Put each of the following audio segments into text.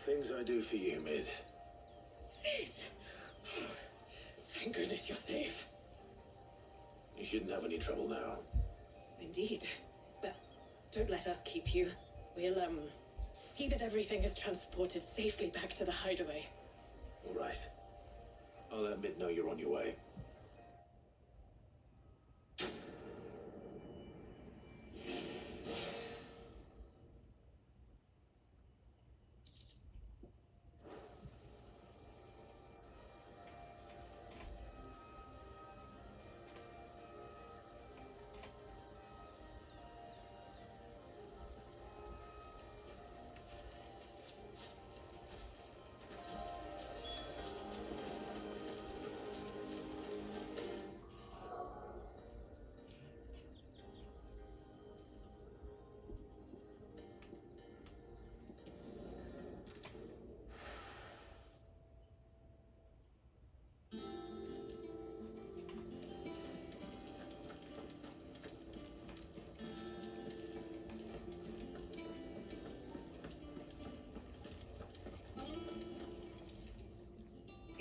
things I do for you, Mid. Sid! Thank goodness you're safe. You shouldn't have any trouble now. Indeed. Well, don't let us keep you. We'll, see that everything is transported safely back to the hideaway. All right. I'll let Mid know you're on your way.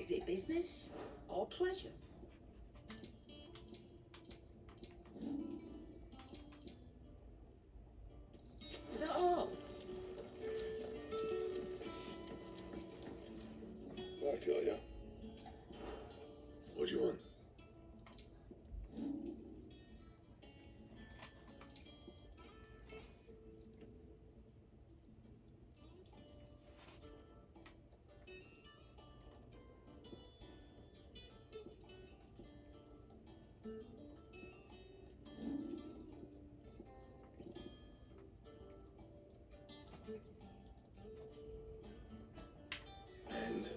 Is it business or pleasure? Is that all? I got ya. What do you want? And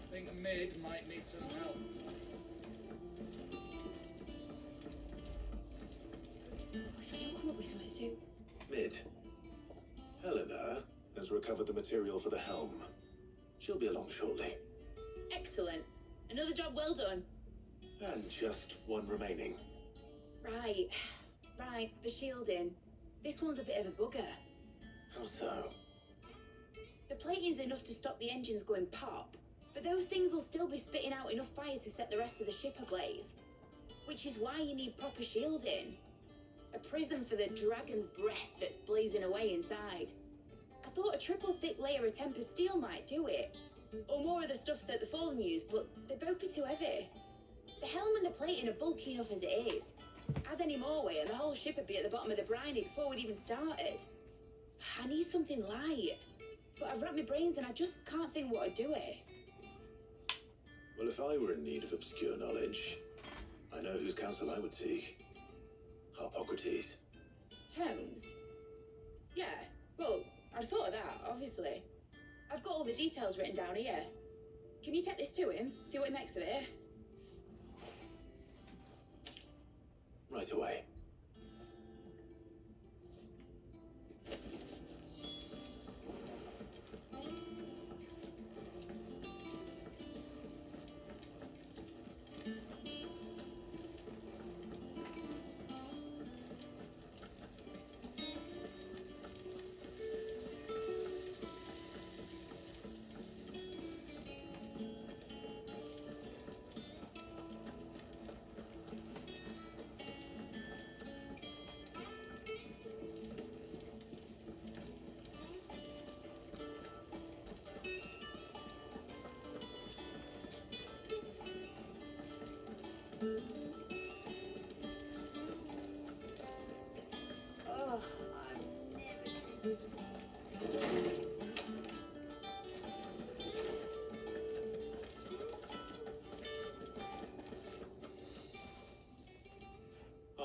I think Mid might need some help. If I don't come up with something soon. Mid. Helena has recovered the material for the helm. She'll be along shortly. Excellent. Another job well done. And just one remaining. Right. Right, the shielding. This one's a bit of a bugger. How so? The plating's enough to stop the engines going pop, but those things will still be spitting out enough fire to set the rest of the ship ablaze. Which is why you need proper shielding. A prism for the dragon's breath that's blazing away inside. I thought a triple thick layer of tempered steel might do it. Or more of the stuff that the Fallen use, but they'd both be too heavy. The helm and the plating are bulky enough as it is. Add any more weight and the whole ship would be at the bottom of the briny before we'd even started. I need something light. But I've racked my brains and I just can't think what would do it. Well, if I were in need of obscure knowledge, I know whose counsel I would seek. Harpocrates. Tomes? Yeah, well, I'd thought of that, obviously. I've got all the details written down here. Can you take this to him, see what he makes of it? Right away.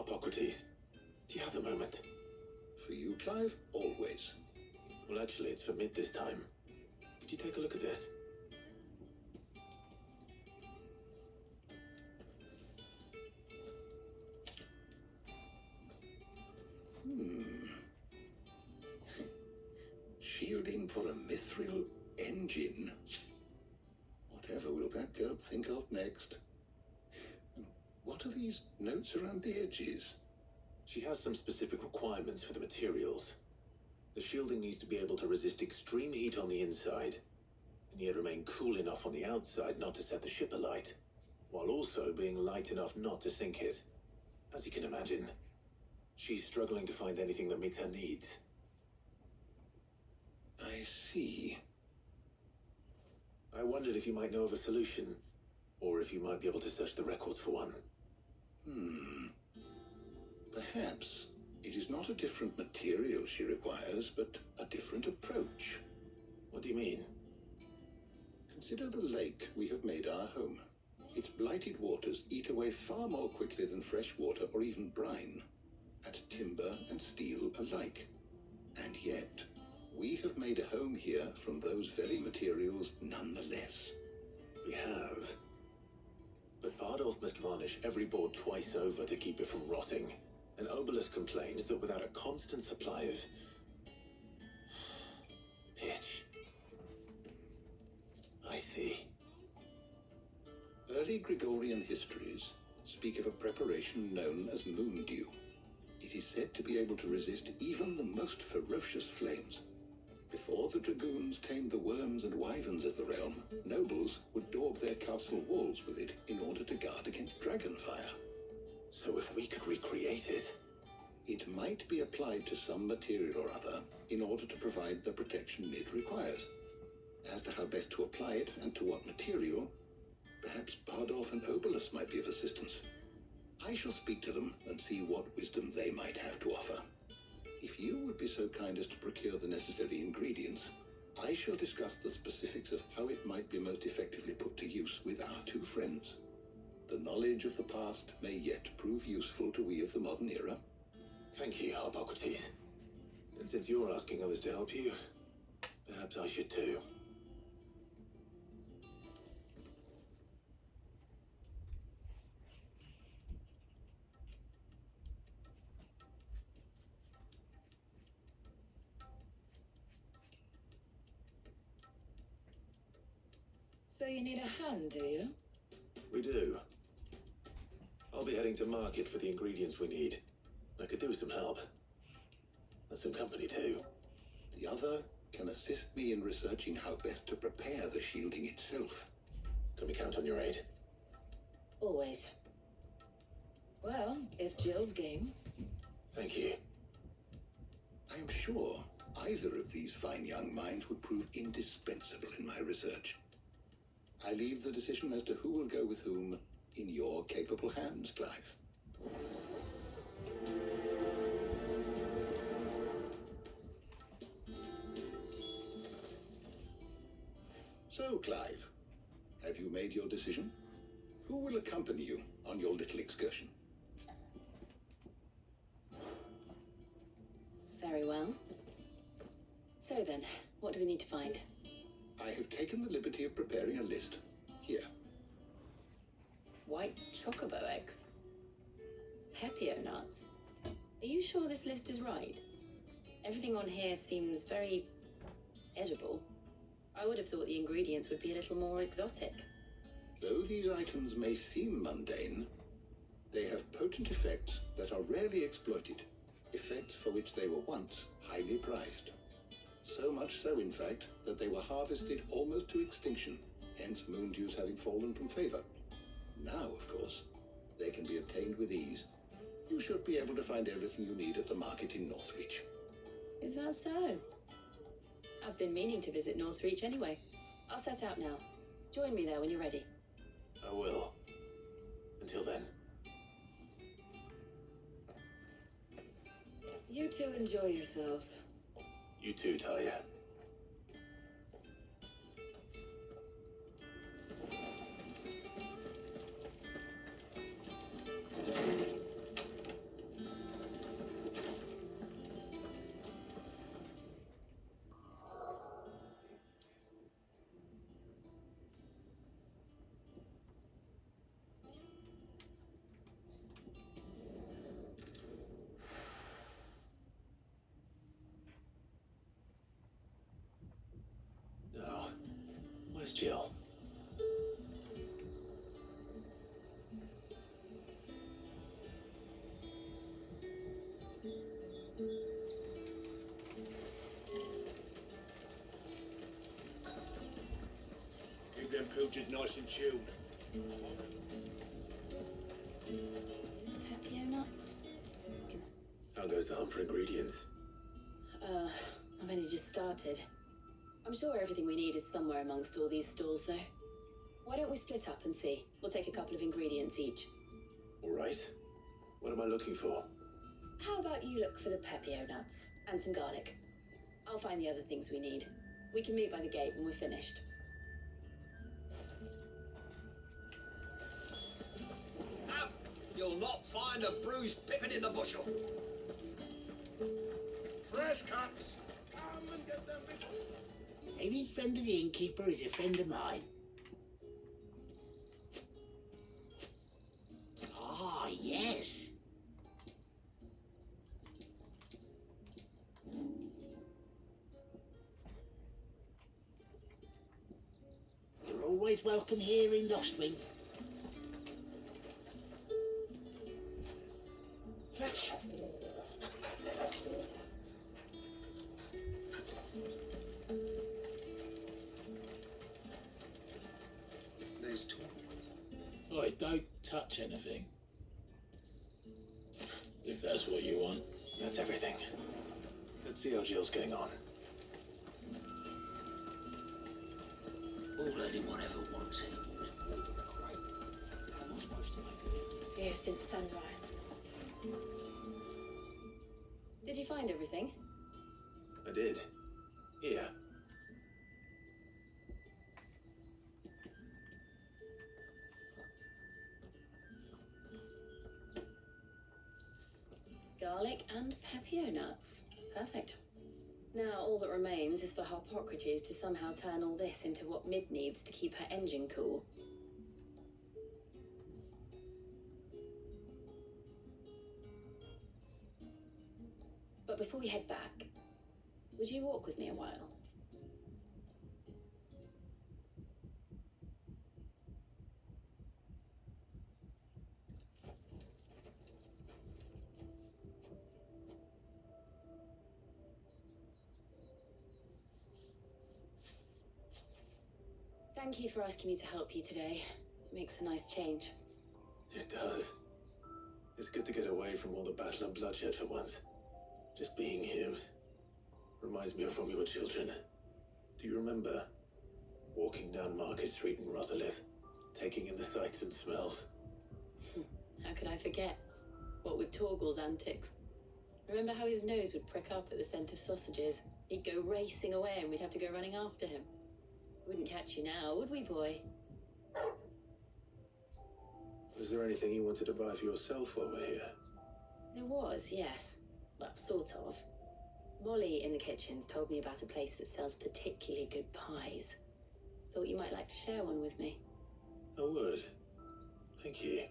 Harpocrates, do you have a moment? For you, Clive, always. Well, actually, it's for mid this time. Could you take a look at this? Shielding for a mithril engine. Whatever will that girl think of next? What are these notes around the edges? She has some specific requirements for the materials. The shielding needs to be able to resist extreme heat on the inside, and yet remain cool enough on the outside not to set the ship alight, while also being light enough not to sink it. As you can imagine, she's struggling to find anything that meets her needs. I see. I wondered if you might know of a solution, or if you might be able to search the records for one. Perhaps it is not a different material she requires, but a different approach. What do you mean? Consider the lake we have made our home. Its blighted waters eat away far more quickly than fresh water or even brine, at timber and steel alike. And yet, we have made a home here from those very materials nonetheless. We have. But Bardolph must varnish every board twice over to keep it from rotting. And Obelus complains that without a constant supply of pitch. I see. Early Gregorian histories speak of a preparation known as moon dew. It is said to be able to resist even the most ferocious flames. Before the dragoons tamed the worms and wyverns of the realm, nobles would daub their castle walls with it in order to guard against dragon fire. So if we could recreate it... It might be applied to some material or other in order to provide the protection Mid requires. As to how best to apply it and to what material, perhaps Bardolph and Obelus might be of assistance. I shall speak to them and see what wisdom they might have to offer. If you would be so kind as to procure the necessary ingredients, I shall discuss the specifics of how it might be most effectively put to use with our two friends. The knowledge of the past may yet prove useful to we of the modern era. Thank you, Harpocrates. And since you're asking others to help you, perhaps I should too. So you need a hand, do you? We do. I'll be heading to market for the ingredients we need. I could do with some help. And some company too. The other can assist me in researching how best to prepare the shielding itself. Can we count on your aid? Always. Well, if Jill's game. Thank you. I am sure either of these fine young minds would prove indispensable in my research. I leave the decision as to who will go with whom in your capable hands, Clive. So, Clive, have you made your decision? Who will accompany you on your little excursion? Very well. So then, what do we need to find? I have taken the liberty of preparing a list. Here. White chocobo eggs. Pepio nuts. Are you sure this list is right? Everything on here seems very edible. I would have thought the ingredients would be a little more exotic. Though these items may seem mundane, they have potent effects that are rarely exploited, effects for which they were once highly prized. So much so, in fact, that they were harvested almost to extinction, hence moon dews having fallen from favor. Now, of course, they can be obtained with ease. You should be able to find everything you need at the market in Northreach. Is that so? I've been meaning to visit Northreach anyway. I'll set out now. Join me there when you're ready. I will. Until then. You two enjoy yourselves. You too, Talia. Jill. Keep them pilchards nice and chilled. Pepio nuts? How goes the hunt for ingredients? I've only just started. I'm sure everything we need is somewhere amongst all these stalls, though. Why don't we split up and see? We'll take a couple of ingredients each. All right. What am I looking for? How about you look for the Pepio nuts and some garlic? I'll find the other things we need. We can meet by the gate when we're finished. You'll not find a bruised pippin in the bushel. Fresh cuts. Come and get them before. Any friend of the innkeeper is a friend of mine. Ah, yes. You're always welcome here in Lostwing. Fetch. There's two. Oi, don't touch anything. If that's what you want. That's everything. Let's see how Jill's getting on. All anyone ever wants anymore is water and crate. How am I supposed to make it? Here since sunrise. Did you find everything? I did. Here. Garlic and Pepio nuts. Perfect. Now all that remains is for Harpocrates to somehow turn all this into what Mid needs to keep her engine cool. But before we head back, would you walk with me a while? Thank you for asking me to help you today. It makes a nice change. It does. It's good to get away from all the battle and bloodshed for once. Just being here reminds me of when we were children. Do you remember walking down Market Street in Rosalith, taking in the sights and smells? How could I forget? What with Torgal's antics. Remember how his nose would prick up at the scent of sausages? He'd go racing away and we'd have to go running after him. Wouldn't catch you now, would we, boy? Was there anything you wanted to buy for yourself while we're here? There was, yes. Well, sort of. Molly in the kitchens told me about a place that sells particularly good pies. Thought you might like to share one with me. I would. Thank you.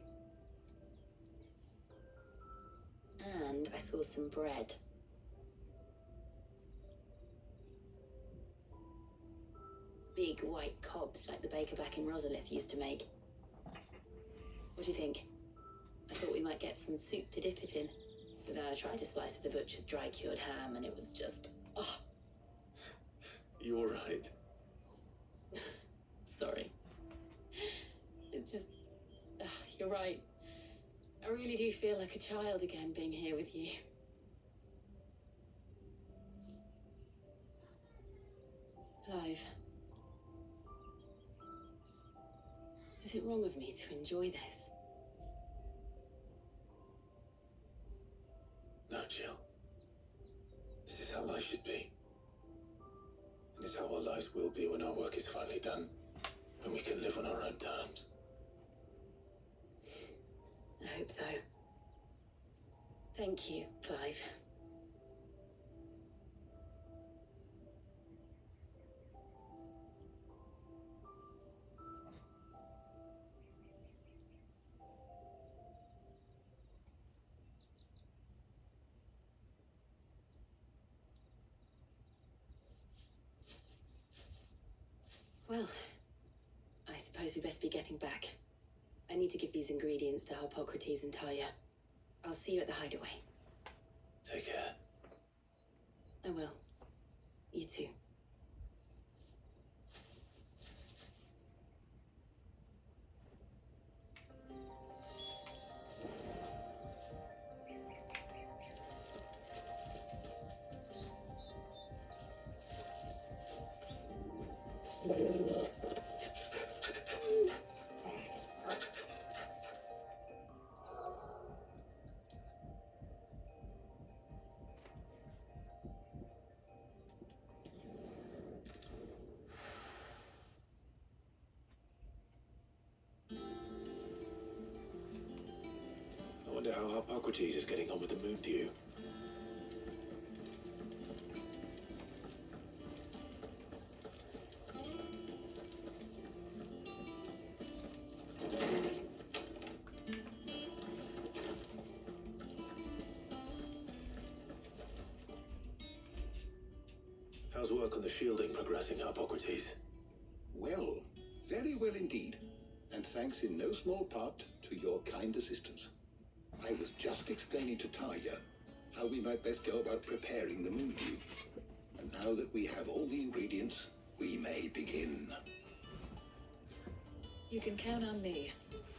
And I saw some bread. Big white cobs like the baker back in Rosalith used to make. What do you think? I thought we might get some soup to dip it in. But then I tried a slice of the butcher's dry-cured ham and it was just... oh, You're right. sorry. It's just... you're right. I really do feel like a child again being here with you. Clive. Is it wrong of me to enjoy this? No, Jill. This is how life should be. And it's how our lives will be when our work is finally done. And we can live on our own terms. I hope so. Thank you, Clive. Well, suppose we best be getting back. I need to give these ingredients to Harpocrates and Talia. I'll see you at the hideaway. Take care. I will. You too. I wonder how Harpocrates is getting on with the moon dew. How's work on the shielding progressing, Harpocrates? Well, very well indeed. And thanks in no small part to your kind assistance. I was just explaining to Talia how we might best go about preparing the moon dew. And now that we have all the ingredients, we may begin. You can count on me.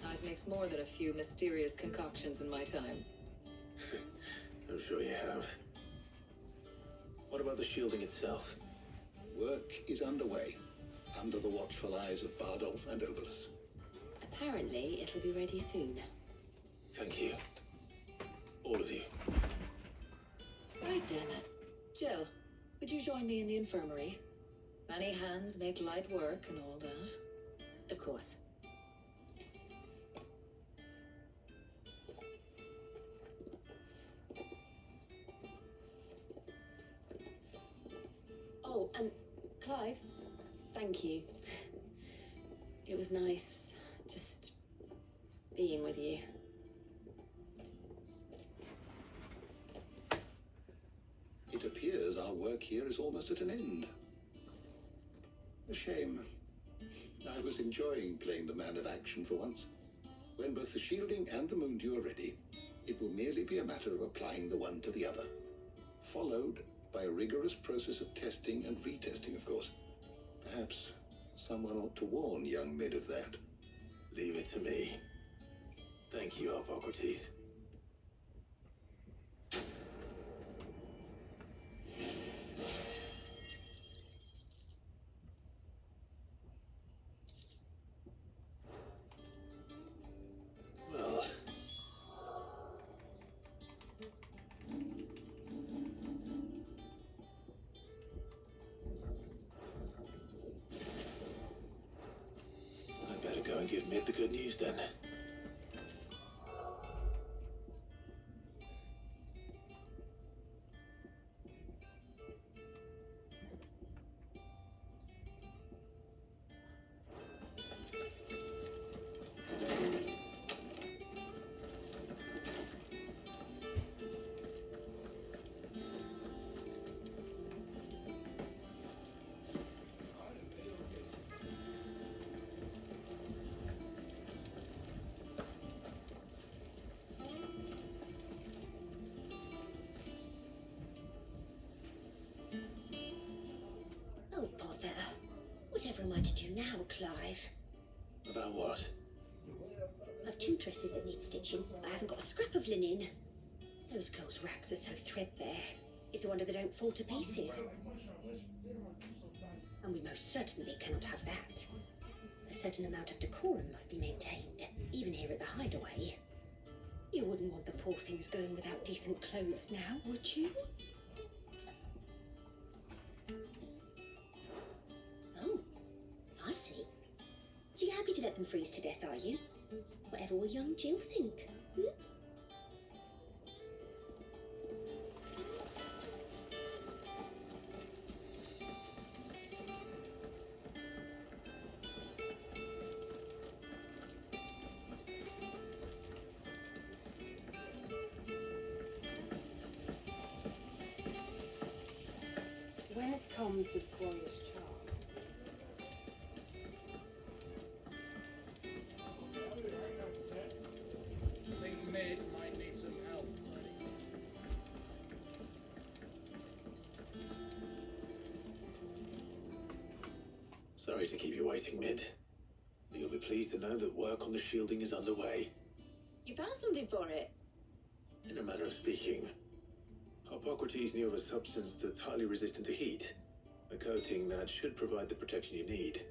I've mixed more than a few mysterious concoctions in my time. I'm sure you have. What about the shielding itself? Work is underway, under the watchful eyes of Bardolph and Obolus. Apparently, it'll be ready soon. Thank you. All of you. Right then. Jill, would you join me in the infirmary? Many hands make light work and all that. Of course. Oh, and Clive, thank you. It was nice just being with you. It appears our work here is almost at an end. A shame. I was enjoying playing the man of action for once. When both the shielding and the moon dew are ready, it will merely be a matter of applying the one to the other, followed by a rigorous process of testing and retesting, of course. Perhaps someone ought to warn young men of that. Leave it to me. Thank you, Harpocrates. Well, I better go and give Mid the good news then. Oh, bother. Whatever am I to do now, Clive? About what? I've 2 dresses that need stitching, but I haven't got a scrap of linen. Those girls' rags are so threadbare. It's a wonder they don't fall to pieces. And we most certainly cannot have that. A certain amount of decorum must be maintained, even here at the hideaway. You wouldn't want the poor things going without decent clothes now, would you? Oh, I see. So you're happy to let them freeze to death, are you? Whatever will young Jill think? Hmm? When it comes to boyish charm, Sorry to keep you waiting, Mid. You'll be pleased to know that work on the shielding is underway. You found something for it? In a manner of speaking, Hippocrates knew of a substance that's highly resistant to heat, a coating that should provide the protection you need.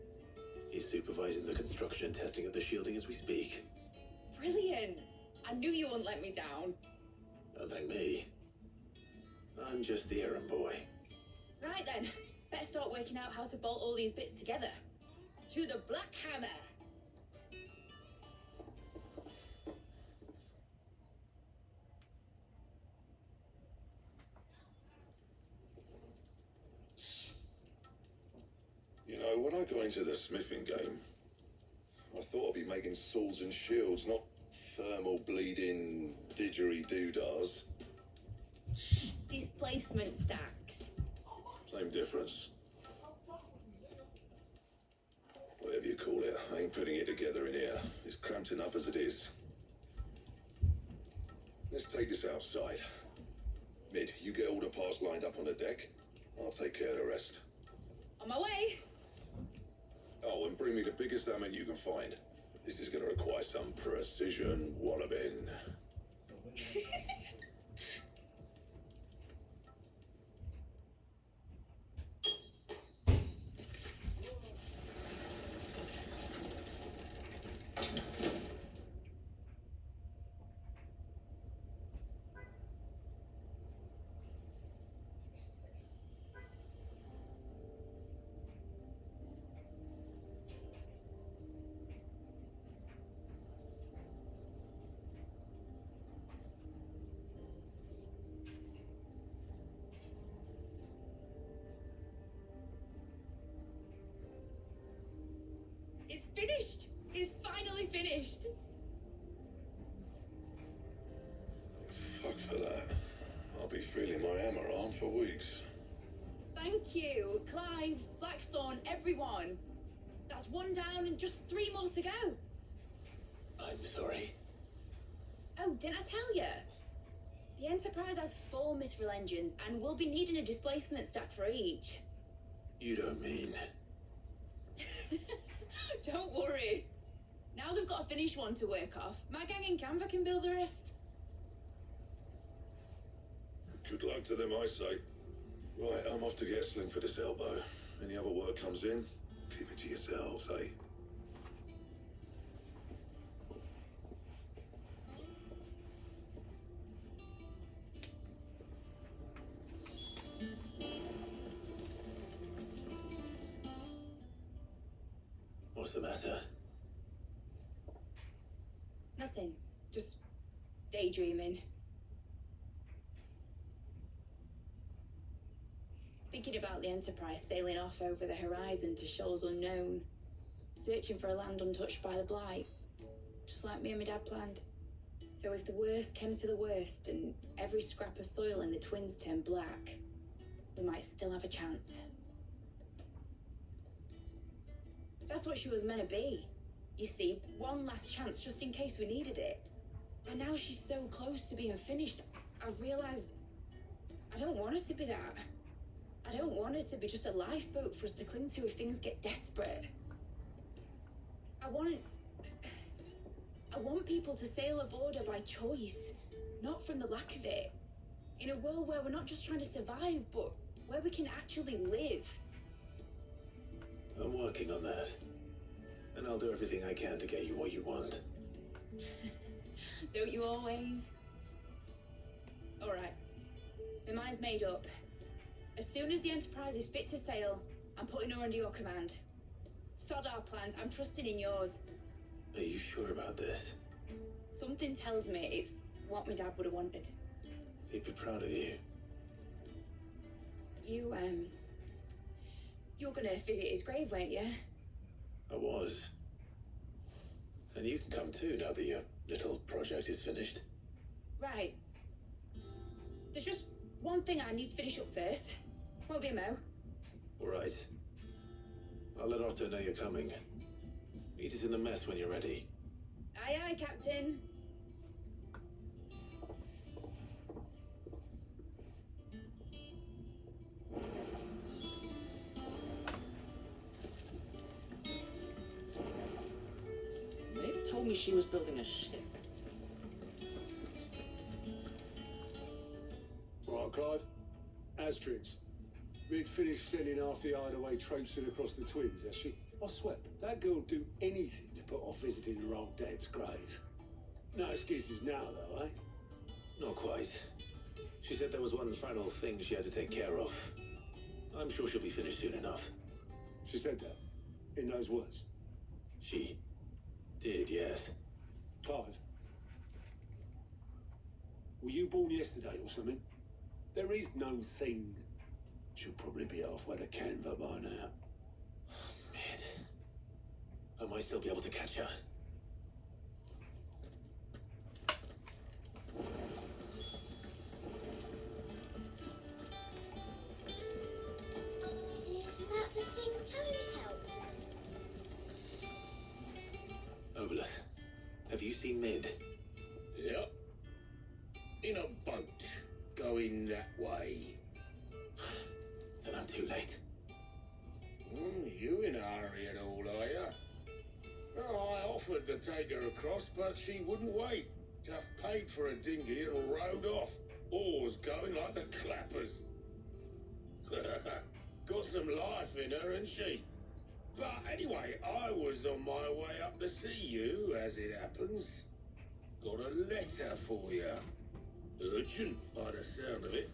He's supervising the construction and testing of the shielding as we speak. Brilliant! I knew you wouldn't let me down. Don't thank me. I'm just the errand boy. Right then, better start working out how to bolt all these bits together. To the Black Hammer! You know, when I got into the smithing game, I thought I'd be making swords and shields, not thermal bleeding didgeridoo-dahs. Displacement stacks. Same difference. Whatever you call it, I ain't putting it together in here. It's cramped enough as it is. Let's take this outside. Mid, you get all the parts lined up on the deck. I'll take care of the rest. On my way! Oh, and bring me the biggest hammer you can find. This is going to require some precision walloping. It's finished! It's finally finished! Fuck for that. I'll be feeling my hammer arm for weeks. Thank you, Clive, Blackthorn, everyone. That's one down and just 3 more to go. I'm sorry. Oh, didn't I tell you? The Enterprise has 4 mithril engines and we'll be needing a displacement stack for each. You don't mean... Don't worry. Now they've got a finished one to work off. My gang in Canva can build the rest. Good luck to them, I say. Right, I'm off to get a sling for this elbow. Any other work comes in, keep it to yourselves, eh? What's the matter? Nothing. Just daydreaming. Thinking about the Enterprise sailing off over the horizon to shores unknown, searching for a land untouched by the Blight, just like me and my dad planned. So if the worst came to the worst and every scrap of soil in the Twins turned black, we might still have a chance. That's what she was meant to be. You see, one last chance just in case we needed it. And now she's so close to being finished, I've realized I don't want her to be that. I don't want it to be just a lifeboat for us to cling to if things get desperate. I want people to sail aboard her by choice, not from the lack of it. In a world where we're not just trying to survive, but where we can actually live. I'm working on that. And I'll do everything I can to get you what you want. Don't you always? Alright. My mind's made up. As soon as the Enterprise is fit to sail, I'm putting her under your command. Sod our plans, I'm trusting in yours. Are you sure about this? Something tells me it's what my dad would have wanted. He'd be proud of you. You're gonna visit his grave, weren't you? I was. And you can come too now that your little project is finished. Right. There's just one thing I need to finish up first. Won't be a mo. All right. I'll let Otto know you're coming. Meet us in the mess when you're ready. Aye, aye, Captain. told me she was building a ship. Right, Clive. Asterix. We'd finished sending half the hideaway traipsing across the twins, has she? I swear, that girl'd do anything to put off visiting her old dad's grave. No excuses now, though, eh? Not quite. She said there was one final thing she had to take care of. I'm sure she'll be finished soon enough. She said that, in those words. She did, yes. Clive, were you born yesterday or something? There is no thing. She'll probably be halfway to Canva by now. Mid. I might still be able to catch her. Is that the thing Toes helped? Obelus, have you seen Mid? Yep. In a boat, going that way. Then I'm too late. You in a hurry at all, are you? Oh, I offered to take her across, but she wouldn't wait. Just paid for a dinghy and rowed off. Oars going like the clappers. Got some life in her, ain't she? But anyway, I was on my way up to see you, as it happens. Got a letter for you. Urgent, by the sound of it.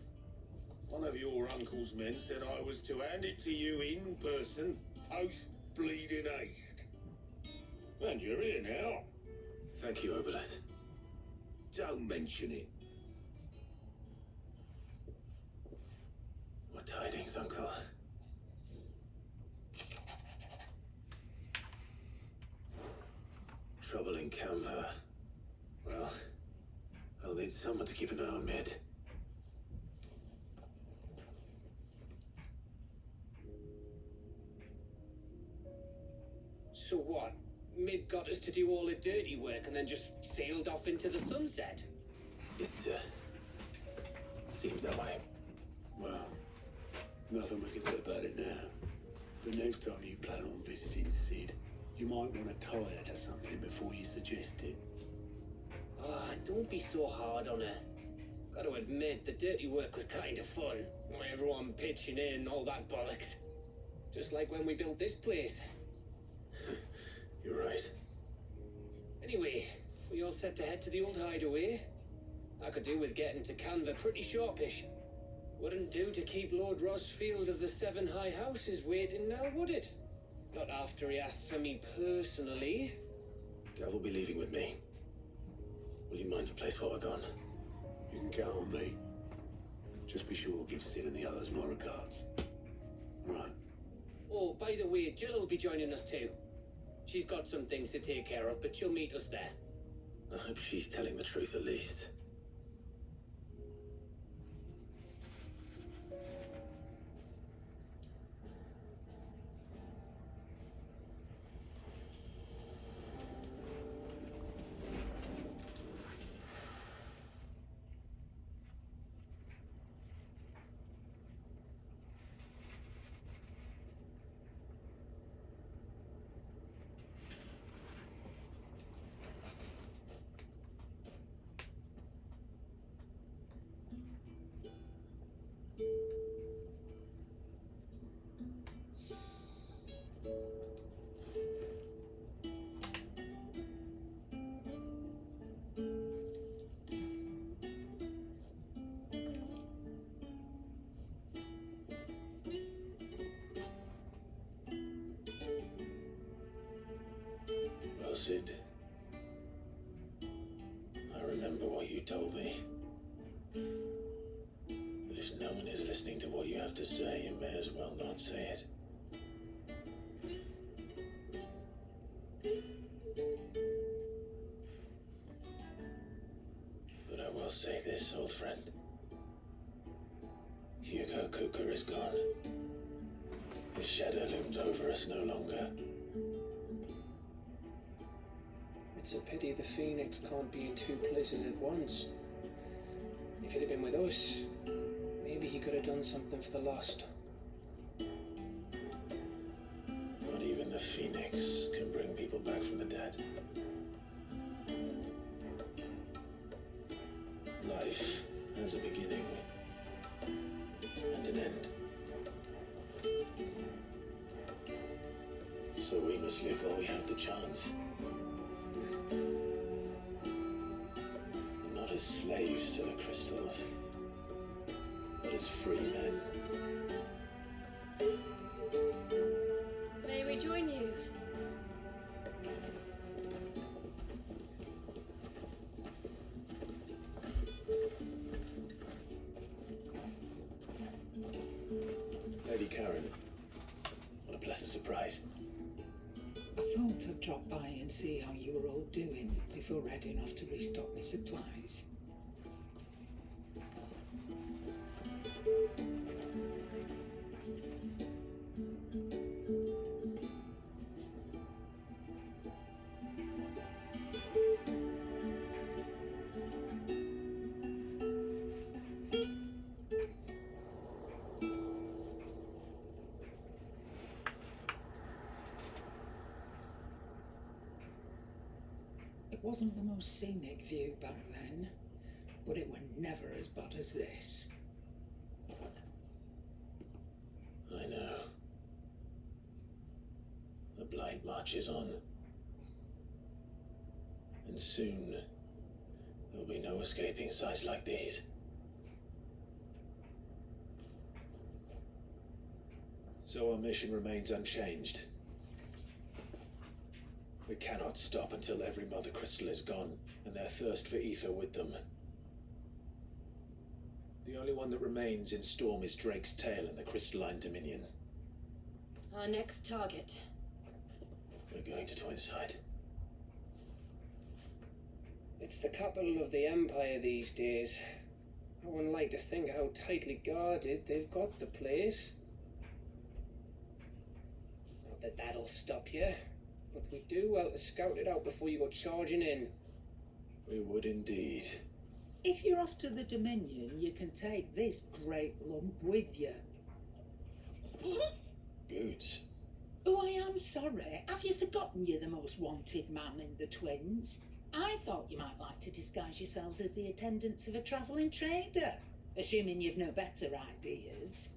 One of your uncle's men said I was to hand it to you in person, post-bleeding haste. And you're here now. Thank you, Obelus. Don't mention it. What tidings, Uncle? Trouble in Canva. Well, I'll need someone to keep an eye on Mid. So what? Mid got us to do all the dirty work and then just sailed off into the sunset? It, seems that way. Well, nothing we can do about it now. The next time you plan on visiting Sid, you might want to tie her to something before you suggest it. Ah, don't be so hard on her. Gotta admit, the dirty work was kind of fun. Everyone pitching in, all that bollocks. Just like when we built this place. You're right. Anyway, we all set to head to the old hideaway. I could do with getting to Canva pretty sharpish. Wouldn't do to keep Lord Rosfield of the Seven High Houses waiting now, would it? Not after he asked for me personally. Gav will be leaving with me. Will you mind the place while we're gone? You can count on me. Just be sure to give Sid and the others my regards. Right. Oh, by the way, Jill will be joining us too. She's got some things to take care of, but she'll meet us there. I hope she's telling the truth at least. Well, Sid, I remember what you told me. But if no one is listening to what you have to say, you may as well not say it. But I will say this, old friend. Hugo Cooker is gone. His shadow looms over us no longer. It's a pity the Phoenix can't be in two places at once. If he'd have been with us, maybe he could have done something for the lost. Not even the Phoenix can bring people back from the dead. Life has a beginning and an end. So we must live while we have the chance. Not as slaves to the crystals, but as free men. May we join you? Lady Karen, what a pleasant surprise. I thought I'd drop by and see how you were all doing before heading off to restock my supplies. It wasn't the most scenic view back then, but it were never as bad as this. I know. The blight marches on. And soon, there'll be no escaping sights like these. So our mission remains unchanged. We cannot stop until every mother crystal is gone, and their thirst for ether with them. The only one that remains in Storm is Drake's tail in the crystalline dominion. Our next target. We're going to Twinside. It's the capital of the Empire these days. I wouldn't like to think how tightly guarded they've got the place. Not that that'll stop you, but we do well to scout it out before you go charging in. We would indeed. If you're off to the Dominion, you can take this great lump with you. Boots. Oh, I am sorry. Have you forgotten you're the most wanted man in the Twins? I thought you might like to disguise yourselves as the attendants of a travelling trader, assuming you've no better ideas.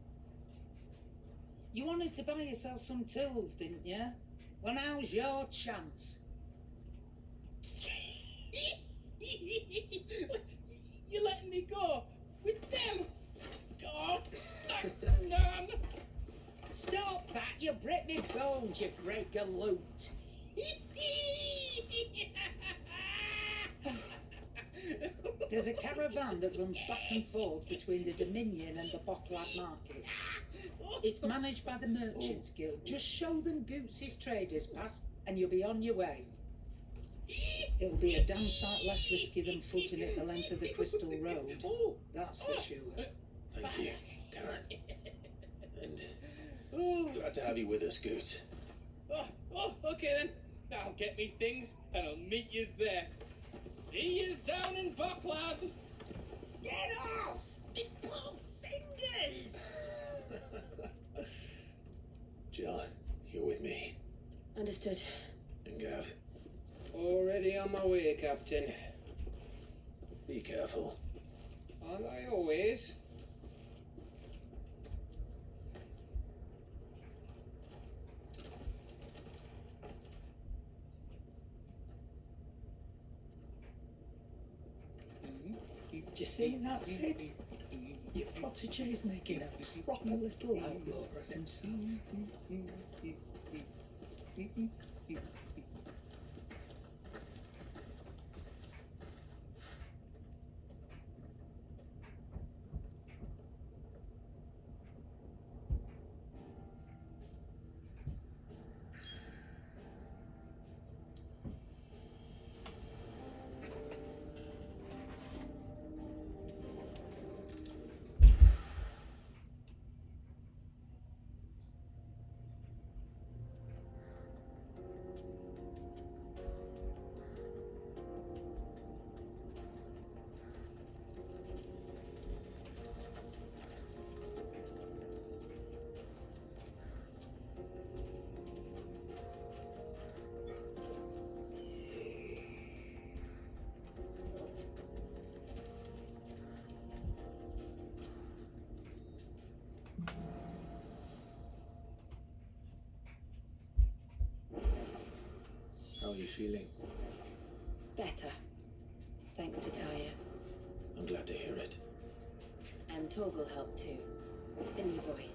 You wanted to buy yourself some tools, didn't you? Well, now's your chance. You're letting me go with them? Oh, that's none. Stop that! You break me bones, you great galoot. There's a caravan that runs back and forth between the Dominion and the Bocklad market. It's managed by the Merchants Guild. Just show them Goots' traders pass and you'll be on your way. It'll be a damn sight less risky than footing it the length of the Crystal Road. That's for sure. Thank you, Karen. And glad to have you with us, Goots. Okay then. I'll get me things and I'll meet yous there. See yous down in Buckland. Get off! Me poor fingers! Jill, you're with me. Understood. And Gav, Already on my way, Captain. be careful. Aren't I always? Do you see that, Sid? Your protégé's making a proper little outlaw of himself. feeling? Better. Thanks to Taya. I'm glad to hear it. And Torgal helped too. The new boy.